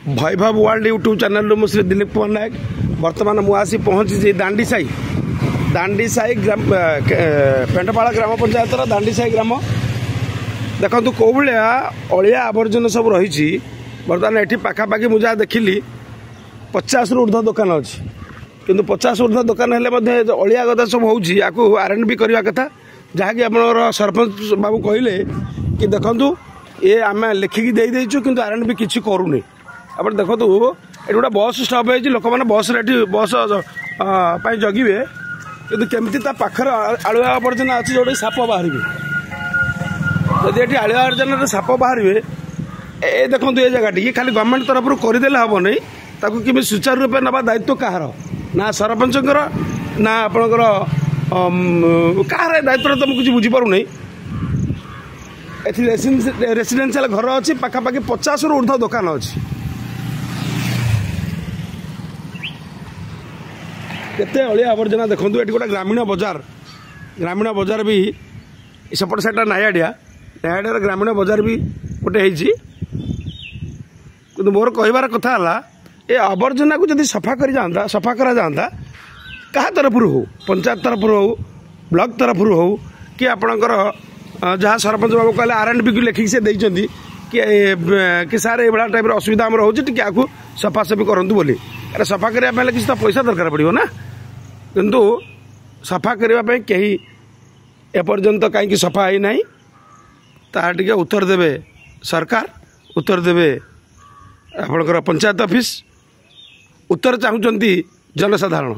वैभव world YouTube channel मु श्री दिलीप कुमार नायक बर्तमान मुझे पहुंची दांडी साई ग्राम पेंटपाड़ा ग्राम पंचायत दांडी साई ग्राम देखो कौ भाया अलिया आवर्जन सब रही बर्तमान ये पाखापाखि मुझे देखिली 50 रू ऊर्ध्व दुकान अच्छी किंतु 50 ऊर्ध्व दुकान हेल्ले अलिया गदा सब हो R&B करवा कथा जहाँकि आप सरपंच बाबू कहले कि देखु ये आम लिखिकी देदेचु कि R&B किसी करूनी आप देखो ये गोटे बस स्टॉप है लोक मैंने बस बस जगिवे कि केमती पाखर आलुआ आवर्जना अच्छी जो साप बाहर जदि ये आलुआ आवर्जन साप बाहर ए देखो ये जगह टी खाली गवर्नमेंट तरफ करदे हम नहीं ताकू कि सुचारू रूप ना दायित्व कहार ना सरपंच ना आपणकर कहार दायित्व तो मुझे बुझीपार नहीं रेसिडेंशियल घर अच्छी पाखापाखि 50 रू ऊर्ध्व दुकान अच्छी केते अलिया आवर्जना देखो ये गोटे ग्रामीण बजार भी सेपट साइड नायाडिया ग्रामीण बजार भी गोटे कि मोर कहबार कथा ये आवर्जना को जब सफा करा जाता क्या तरफ हो पंचायत तरफ हो ब्लॉक तरफ हो कि आपणकर जहाँ सरपंच बाबू कहले R&B को लिखिक से देइचंती कि सारे ये टाइप असुविधा आम रोचे आपको सफासफी करूँ बोली अरे सफा करने किसी तो पैसा दरकार पड़ो ना किंतु सफा करने कहीं एपर्यंत कहीं सफा है ना तार टे उत्तर देवे सरकार उत्तर देवे आपणकर पंचायत ऑफिस उत्तर चाहूँगी जनसाधारण।